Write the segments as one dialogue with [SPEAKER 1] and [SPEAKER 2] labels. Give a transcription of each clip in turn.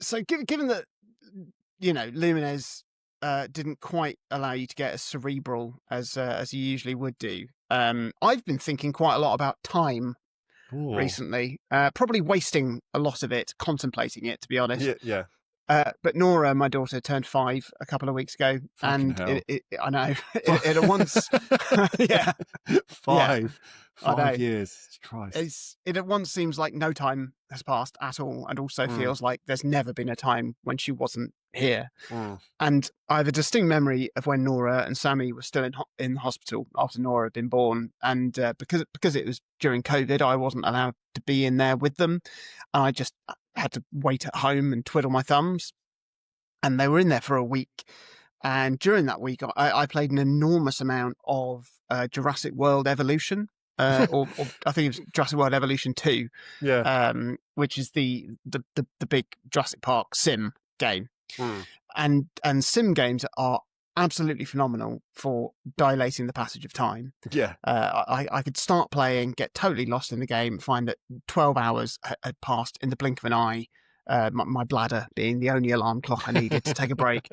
[SPEAKER 1] So given that, Lumines didn't quite allow you to get as cerebral as you usually would do, I've been thinking quite a lot about time
[SPEAKER 2] Ooh.
[SPEAKER 1] recently, probably wasting a lot of it contemplating it, to be honest.
[SPEAKER 2] Yeah, yeah.
[SPEAKER 1] But Nora, my daughter, turned 5 a couple of weeks ago,
[SPEAKER 2] Fucking
[SPEAKER 1] and
[SPEAKER 2] hell.
[SPEAKER 1] I know it at once, yeah, yeah,
[SPEAKER 2] Five,
[SPEAKER 1] I
[SPEAKER 2] five
[SPEAKER 1] know.
[SPEAKER 2] years. Christ.
[SPEAKER 1] It at once seems like no time has passed at all, and also
[SPEAKER 2] Mm,
[SPEAKER 1] feels like there's never been a time when she wasn't here.
[SPEAKER 2] mm.
[SPEAKER 1] And I have a distinct memory of when Nora and Sammy were still in hospital after Nora had been born, and because it was during COVID, I wasn't allowed to be in there with them, and I just had to wait at home and twiddle my thumbs. And they were in there for a week, and during that week, I played an enormous amount of Jurassic World Evolution. Or I think it was Jurassic World Evolution 2,
[SPEAKER 2] Yeah.
[SPEAKER 1] which is the big Jurassic Park sim game.
[SPEAKER 2] Mm.
[SPEAKER 1] And sim games are absolutely phenomenal for dilating the passage of time.
[SPEAKER 2] Yeah.
[SPEAKER 1] I could start playing, get totally lost in the game, find that 12 hours had passed in the blink of an eye. My bladder being the only alarm clock I needed to take a break,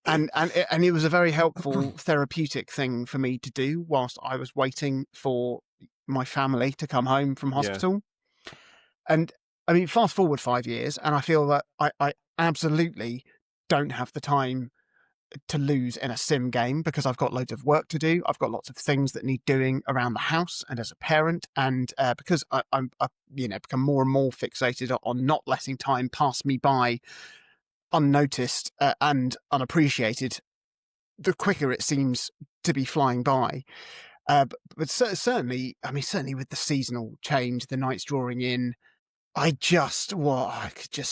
[SPEAKER 1] and it was a very helpful therapeutic thing for me to do whilst I was waiting for my family to come home from
[SPEAKER 2] Yeah.
[SPEAKER 1] hospital. And I mean, fast forward 5 years, and I feel that I absolutely don't have the time to lose in a sim game because I've got loads of work to do. I've got lots of things that need doing around the house and as a parent, and because I've become more and more fixated on not letting time pass me by unnoticed and unappreciated, the quicker it seems to be flying by. But certainly, I mean, certainly with the seasonal change, the nights drawing in, I could just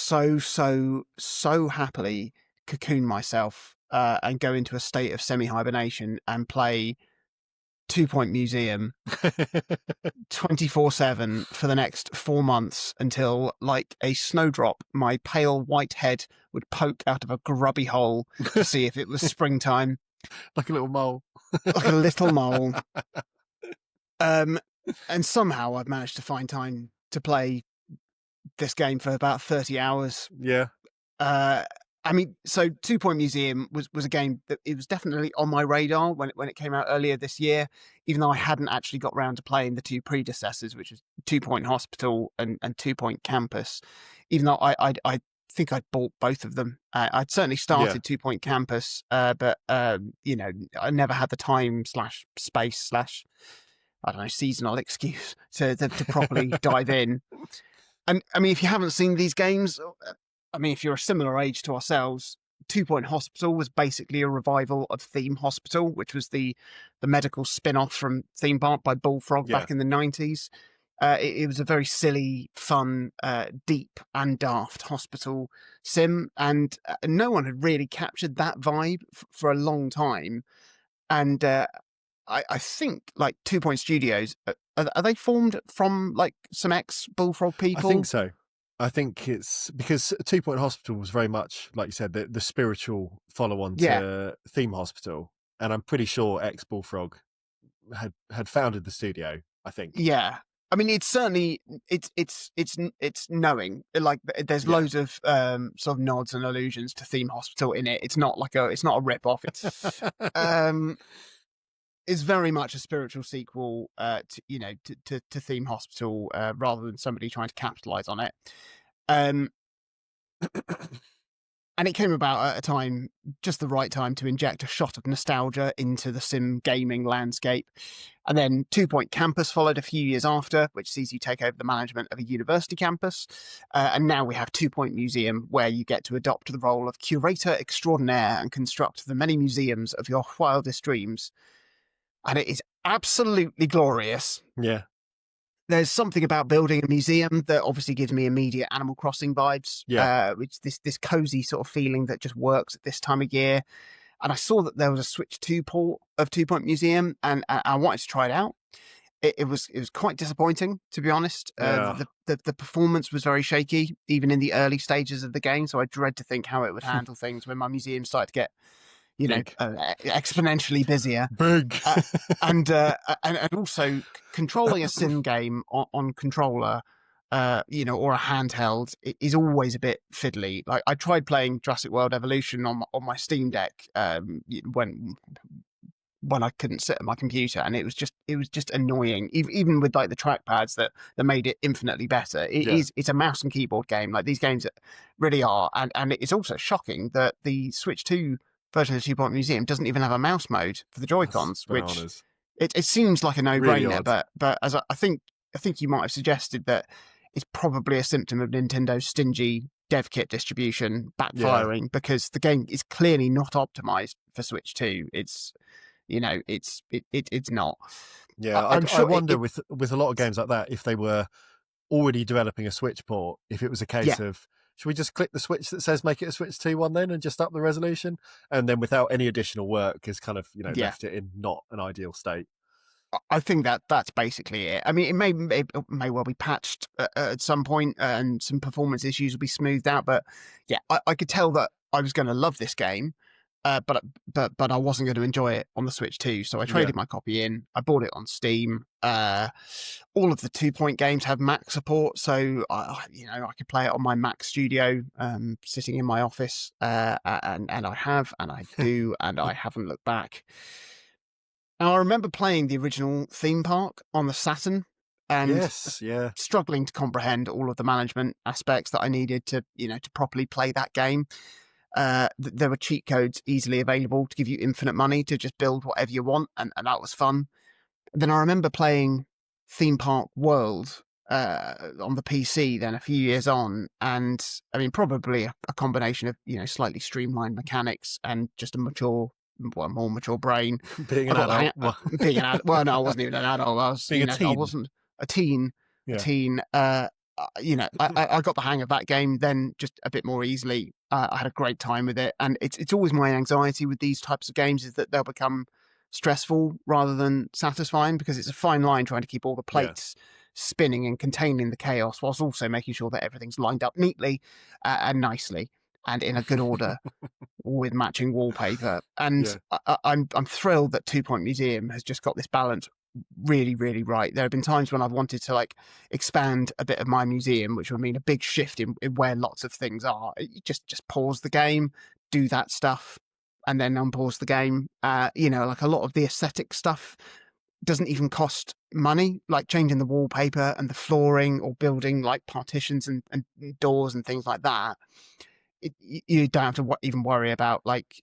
[SPEAKER 1] so happily cocoon myself and go into a state of semi-hibernation and play 2 Point Museum 24/7 for the next 4 months until, like a snowdrop, my pale white head would poke out of a grubby hole to see if it was springtime,
[SPEAKER 2] Like a little mole.
[SPEAKER 1] like a little mole. And somehow I've managed to find time to play this game for about 30 hours.
[SPEAKER 2] Yeah.
[SPEAKER 1] I mean, so 2 Point Museum was a game that it was definitely on my radar when it came out earlier this year, even though I hadn't actually got round to playing the two predecessors, which was 2 Point Hospital and 2 Point Campus. Even though I think I'd bought both of them. I'd certainly
[SPEAKER 2] Yeah.
[SPEAKER 1] started 2 Point Campus, but I never had the time slash space slash I don't know seasonal excuse to properly dive in. And I mean, if you haven't seen these games, I mean, if you're a similar age to ourselves, 2 Point Hospital was basically a revival of Theme Hospital, which was the medical spin-off from Theme Park by Bullfrog
[SPEAKER 2] Yeah.
[SPEAKER 1] back in the 90s. It was a very silly, fun, deep and daft hospital sim, and no one had really captured that vibe for a long time. And I think like 2 Point Studios, are they formed from like some ex-Bullfrog
[SPEAKER 2] I think
[SPEAKER 1] people?
[SPEAKER 2] so. I think it's because 2 Point Hospital was very much, like you said, the spiritual follow-on
[SPEAKER 1] Yeah,
[SPEAKER 2] to Theme Hospital, and I'm pretty sure ex Bullfrog had founded the studio. I think.
[SPEAKER 1] yeah. I mean, it's certainly it's knowing. Like, there's
[SPEAKER 2] Yeah.
[SPEAKER 1] loads of sort of nods and allusions to Theme Hospital in it. It's not a rip off. Um it's very much a spiritual sequel, to Theme Hospital, rather than somebody trying to capitalize on it. Um, and it came about at a time, just the right time to inject a shot of nostalgia into the sim gaming landscape. And then 2 Point Campus followed a few years after, which sees you take over the management of a university campus. And now we have 2 Point Museum, where you get to adopt the role of curator extraordinaire and construct the many museums of your wildest dreams. And it is absolutely glorious.
[SPEAKER 2] Yeah.
[SPEAKER 1] There's something about building a museum that obviously gives me immediate Animal Crossing vibes.
[SPEAKER 2] Yeah.
[SPEAKER 1] Which this cozy sort of feeling that just works at this time of year. And I saw that there was a Switch 2 port of 2 Point Museum, and I wanted to try it out. It was quite disappointing, to be honest.
[SPEAKER 2] Yeah.
[SPEAKER 1] The performance was very shaky, even in the early stages of the game. So I dread to think how it would handle things when my museum started to get,
[SPEAKER 2] Big.
[SPEAKER 1] exponentially busier.
[SPEAKER 2] Big.
[SPEAKER 1] And also controlling a sim game on controller or a handheld is always a bit fiddly. Like I tried playing Jurassic World Evolution on my Steam Deck when I couldn't sit at my computer, and it was just annoying. Even with like the trackpads that made it infinitely better,
[SPEAKER 2] Yeah,
[SPEAKER 1] it's a mouse and keyboard game. Like these games really are, and it's also shocking that the Switch 2 version of the 2 Point Museum doesn't even have a mouse mode for the Joy
[SPEAKER 2] that's
[SPEAKER 1] Cons, which
[SPEAKER 2] bananas.
[SPEAKER 1] it seems like a no
[SPEAKER 2] Really
[SPEAKER 1] brainer,
[SPEAKER 2] odd.
[SPEAKER 1] but as I think you might have suggested that it's probably a symptom of Nintendo's stingy dev kit distribution
[SPEAKER 2] Yeah,
[SPEAKER 1] backfiring, because the game is clearly not optimized for Switch 2. It's not.
[SPEAKER 2] yeah.
[SPEAKER 1] I'm
[SPEAKER 2] I
[SPEAKER 1] sure
[SPEAKER 2] wonder with a lot of games like that if they were already developing a Switch port, if it was a
[SPEAKER 1] yeah,
[SPEAKER 2] case of should we just click the switch that says make it a Switch 2 one then and just up the resolution, and then without any additional work has kind of
[SPEAKER 1] yeah.
[SPEAKER 2] left it in not an ideal state.
[SPEAKER 1] I think that's basically it. I mean, it may well be patched at some point, and some performance issues will be smoothed out. But yeah, I could tell that I was going to love this game, but I wasn't going to enjoy it on the Switch too. So I
[SPEAKER 2] Yeah.
[SPEAKER 1] traded my copy in. I bought it on Steam. All of the 2 Point games have Mac support, so I could play it on my Mac Studio, sitting in my office, and I have, and I do, and I haven't looked back. Now, I remember playing the original theme park on the Saturn and
[SPEAKER 2] Yes, yeah.
[SPEAKER 1] struggling to comprehend all of the management aspects that I needed to properly play that game. There were cheat codes easily available to give you infinite money to just build whatever you want, and that was fun. Then I remember playing Theme Park World on the PC then a few years on, and I mean probably a combination of slightly streamlined mechanics and just a more mature brain.
[SPEAKER 2] Being
[SPEAKER 1] I
[SPEAKER 2] an
[SPEAKER 1] got the
[SPEAKER 2] adult,
[SPEAKER 1] hang
[SPEAKER 2] well,
[SPEAKER 1] being an adult. Well, no, I wasn't even an adult.
[SPEAKER 2] being a
[SPEAKER 1] I
[SPEAKER 2] teen.
[SPEAKER 1] wasn't a teen. A
[SPEAKER 2] Yeah.
[SPEAKER 1] teen. I got the hang of that game then just a bit more easily. I had a great time with it, and it's always my anxiety with these types of games is that they'll become stressful rather than satisfying, because it's a fine line trying to keep all the
[SPEAKER 2] Yeah.
[SPEAKER 1] plates spinning and containing the chaos whilst also making sure that everything's lined up neatly and nicely and in a good order with matching wallpaper. And
[SPEAKER 2] Yeah.
[SPEAKER 1] I'm thrilled that 2 Point Museum has just got this balance really, really right. There have been times when I've wanted to like expand a bit of my museum, which would mean a big shift in where lots of things are. You just pause the game, do that stuff, and then unpause the game. Like a lot of the aesthetic stuff doesn't even cost money, like changing the wallpaper and the flooring or building like partitions and doors and things like that. You don't have to even worry about like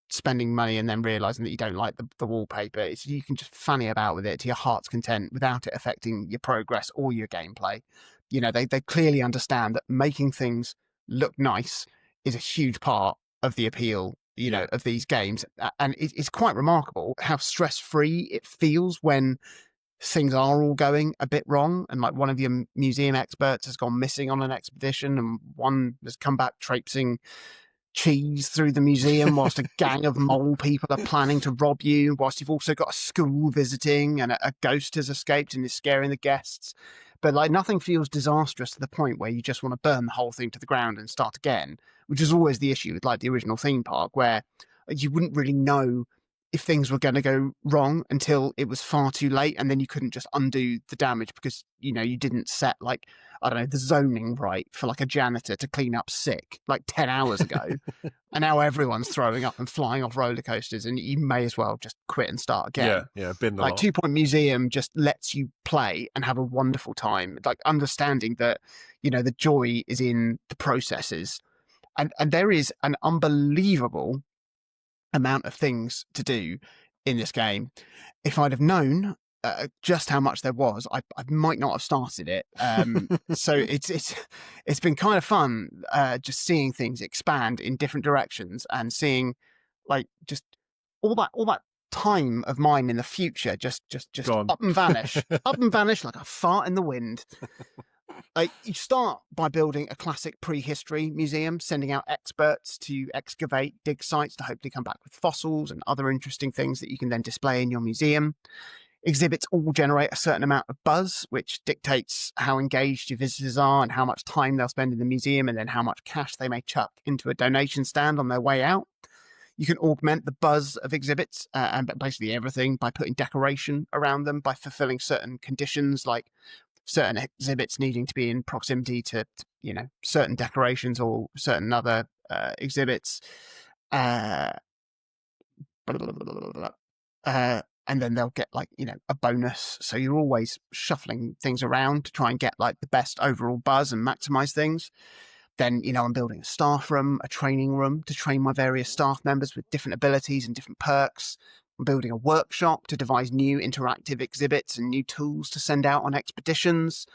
[SPEAKER 1] spending money and then realizing that you don't like the wallpaper. You can just fanny about with it to your heart's content without it affecting your progress or your gameplay. They clearly understand that making things look nice is a huge part of the appeal,
[SPEAKER 2] Yeah.
[SPEAKER 1] of these games. And it's quite remarkable how stress-free it feels when things are all going a bit wrong, and like one of your museum experts has gone missing on an expedition, and one has come back traipsing cheese through the museum whilst a gang of mole people are planning to rob you, whilst you've also got a school visiting and a ghost has escaped and is scaring the guests. But like nothing feels disastrous to the point where you just want to burn the whole thing to the ground and start again, which is always the issue with like the original theme park, where you wouldn't really know if things were going to go wrong until it was far too late, and then you couldn't just undo the damage because you didn't set like, I don't know, the zoning right for like a janitor to clean up sick like 10 hours ago, and now everyone's throwing up and flying off roller coasters, and you may as well just quit and start
[SPEAKER 2] Yeah.
[SPEAKER 1] again.
[SPEAKER 2] Yeah. Been the
[SPEAKER 1] Like
[SPEAKER 2] lot.
[SPEAKER 1] 2 Point Museum just lets you play and have a wonderful time, like understanding that the joy is in the processes, and there is an unbelievable amount of things to do in this game. If I'd have known just how much there was, I might not have started it. So it's been kind of fun just seeing things expand in different directions and seeing like just all that time of mine in the future just
[SPEAKER 2] Gone.
[SPEAKER 1] up and vanish like a fart in the wind. Like you start by building a classic prehistory museum, sending out experts to excavate dig sites to hopefully come back with fossils and other interesting things that you can then display in your museum. Exhibits all generate a certain amount of buzz, which dictates how engaged your visitors are and how much time they'll spend in the museum, and then how much cash they may chuck into a donation stand on their way out. You can augment the buzz of exhibits and basically everything by putting decoration around them, by fulfilling certain conditions like certain exhibits needing to be in proximity to certain decorations or certain other exhibits. Uh, and then they'll get like a bonus. So you're always shuffling things around to try and get like the best overall buzz and maximize things. Then I'm building a staff room, a training room to train my various staff members with different abilities and different perks. I'm building a workshop to devise new interactive exhibits and new tools to send out on expeditions.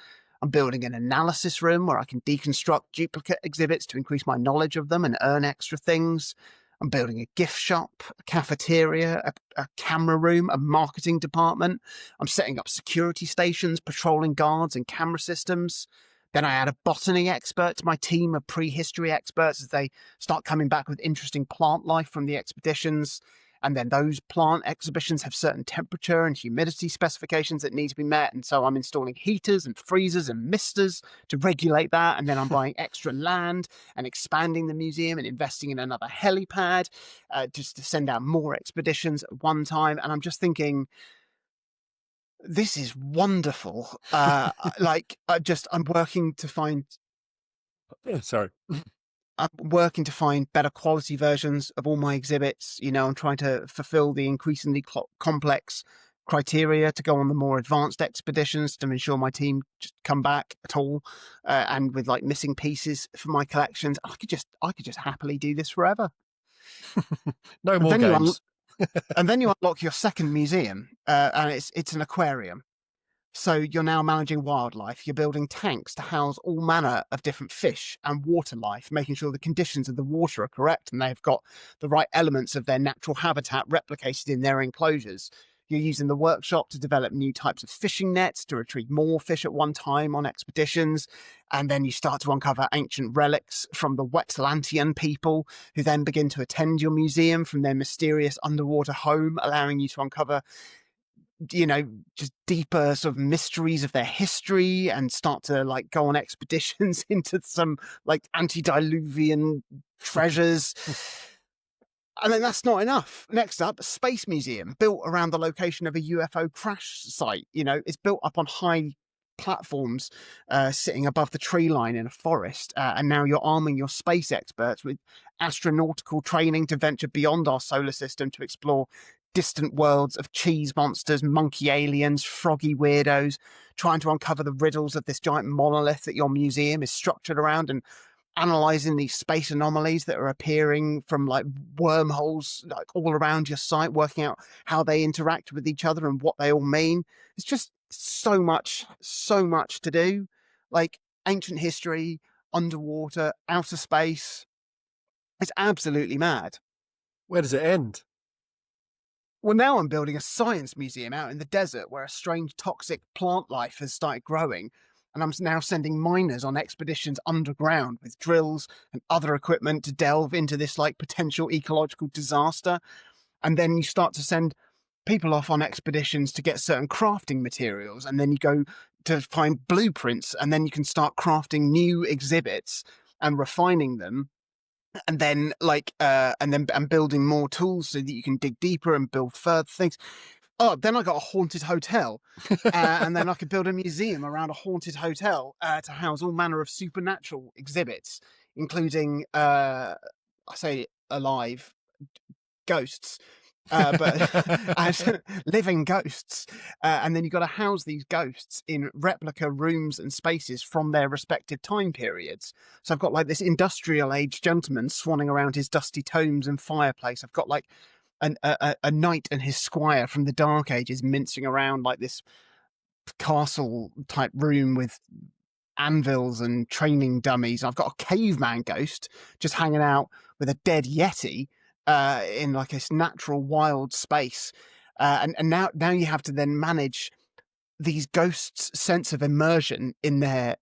[SPEAKER 1] I'm building an analysis room where I can deconstruct duplicate exhibits to increase my knowledge of them and earn extra things. I'm building a gift shop, a cafeteria, a camera room, a marketing department. I'm setting up security stations, patrolling guards and camera systems. Then I add a botany expert to my team of prehistory experts as they start coming back with interesting plant life from the expeditions. And then those plant exhibitions have certain temperature and humidity specifications that need to be met. And so I'm installing heaters and freezers and misters to regulate that. And then I'm buying extra land and expanding the museum and investing in another helipad just to send out more expeditions at one time. And I'm just thinking, this is wonderful. I'm working to find
[SPEAKER 2] Yeah, sorry.
[SPEAKER 1] I'm working to find better quality versions of all my exhibits. I'm trying to fulfill the increasingly complex criteria to go on the more advanced expeditions to ensure my team just come back at all, and with like missing pieces for my collections. I could just happily do this forever.
[SPEAKER 2] No
[SPEAKER 1] And
[SPEAKER 2] more
[SPEAKER 1] then
[SPEAKER 2] games.
[SPEAKER 1] you unlock your second museum, and it's an aquarium. So you're now managing wildlife. You're building tanks to house all manner of different fish and water life, making sure the conditions of the water are correct and they've got the right elements of their natural habitat replicated in their enclosures. You're using the workshop to develop new types of fishing nets to retrieve more fish at one time on expeditions. And then you start to uncover ancient relics from the Wetlantian people, who then begin to attend your museum from their mysterious underwater home, allowing you to uncover just deeper sort of mysteries of their history and start to like go on expeditions into some like antediluvian treasures. And then that's not enough. Next up, a space museum built around the location of a UFO crash site. It's built up on high platforms sitting above the tree line in a forest. And now you're arming your space experts with astronautical training to venture beyond our solar system to explore distant worlds of cheese monsters, monkey aliens, froggy weirdos, trying to uncover the riddles of this giant monolith that your museum is structured around, and analyzing these space anomalies that are appearing from like wormholes like all around your site, working out how they interact with each other and what they all mean. It's just so much to do. Like ancient history, underwater, outer space. It's absolutely mad.
[SPEAKER 2] Where does it end?
[SPEAKER 1] Well, now I'm building a science museum out in the desert where a strange toxic plant life has started growing. And I'm now sending miners on expeditions underground with drills and other equipment to delve into this like potential ecological disaster. And then you start to send people off on expeditions to get certain crafting materials. And then you go to find blueprints, and then you can start crafting new exhibits and refining them, and then and building more tools so that you can dig deeper and build further things. Oh, then I got a haunted hotel, and then I could build a museum around a haunted hotel to house all manner of supernatural exhibits, including I say alive ghosts, but as living ghosts. And then you've got to house these ghosts in replica rooms and spaces from their respective time periods. So I've got like this industrial age gentleman swanning around his dusty tomes and fireplace. I've got like a knight and his squire from the Dark Ages mincing around like this castle type room with anvils and training dummies. I've got a caveman ghost just hanging out with a dead yeti in like this natural wild space. And now you have to then manage these ghosts' sense of immersion in their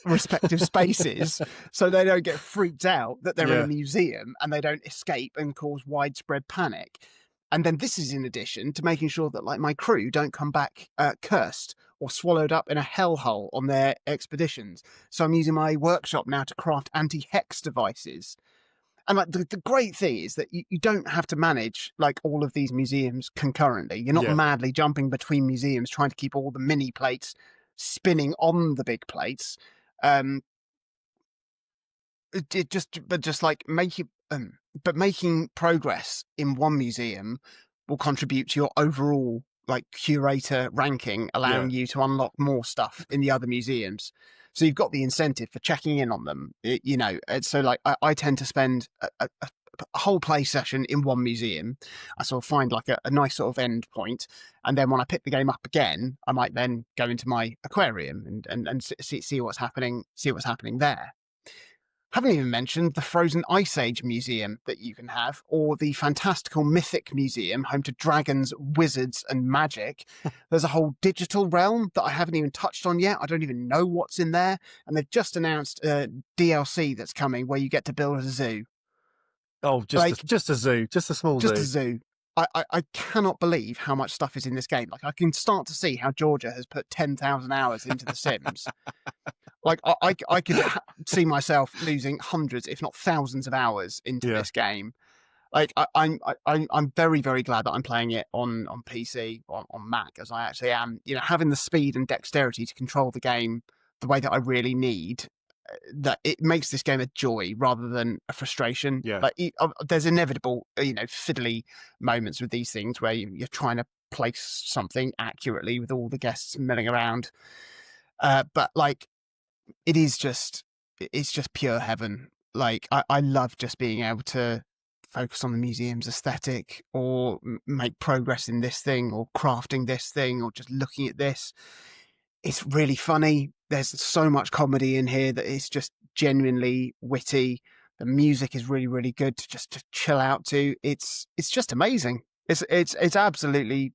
[SPEAKER 1] respective spaces so they don't get freaked out that they're in a museum and they don't escape and cause widespread panic. And then this is in addition to making sure that like my crew don't come back cursed or swallowed up in a hellhole on their expeditions. So I'm using my workshop now to craft anti-hex devices. And like the great thing is that you don't have to manage like all of these museums concurrently. You're not madly jumping between museums trying to keep all the mini plates spinning on the big plates. Um, but just like but making progress in one museum will contribute to your overall like curator ranking,
[SPEAKER 2] Yeah.
[SPEAKER 1] allowing you to unlock more stuff in the other museums. So you've got the incentive for checking in on them, you know. And so like I tend to spend a whole play session in one museum. I sort of find like a nice sort of end point, and then when I pick the game up again, I might then go into my aquarium and see what's happening, there. Haven't even mentioned the Frozen Ice Age Museum that you can have, or the fantastical Mythic Museum, home to dragons, wizards, and magic. There's a whole digital realm that I haven't even touched on yet. I don't even know what's in there. And they've just announced a DLC that's coming where you get to build a zoo.
[SPEAKER 2] Oh,
[SPEAKER 1] Like,
[SPEAKER 2] just a zoo, just a small
[SPEAKER 1] just a
[SPEAKER 2] zoo.
[SPEAKER 1] zoo. I cannot believe how much stuff is in this game. Like, I can start to see how Georgia has put 10,000 hours into The Sims. Like I could see myself losing hundreds, if not thousands, of hours into
[SPEAKER 2] Yeah.
[SPEAKER 1] this game. Like I'm very, very glad that I'm playing it on PC, on Mac, as I actually am. You know, having the speed and dexterity to control the game the way that I really need, that it makes this game a joy rather than a frustration.
[SPEAKER 2] Yeah.
[SPEAKER 1] Like there's inevitable, you know, fiddly moments with these things where you're trying to place something accurately with all the guests milling around. But like it's just pure heaven. Like I love just being able to focus on the museum's aesthetic, or make progress in this thing, or crafting this thing, or just looking at this. It's really funny. There's so much comedy in here that is just genuinely witty. The music is really, really good to just to chill out to. It's just amazing. It's absolutely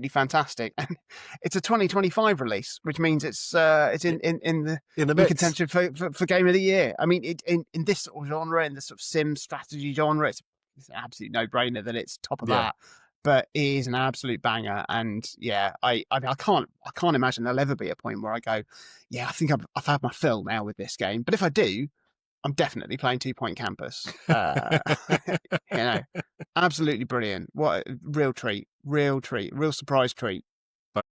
[SPEAKER 1] fantastic, and it's a 2025 release, which means it's in the
[SPEAKER 2] In the
[SPEAKER 1] in
[SPEAKER 2] mix.
[SPEAKER 1] contention for game of the year. I mean, in this sort of genre, in this sort of sim strategy genre, it's an absolute no brainer that it's top of
[SPEAKER 2] Yeah.
[SPEAKER 1] that. But it is an absolute banger, and yeah, I can't imagine there'll ever be a point where I go, yeah, I think I've had my fill now with this game. But if I do, I'm definitely playing Two Point Campus. You know, absolutely brilliant. What a real treat, real surprise treat.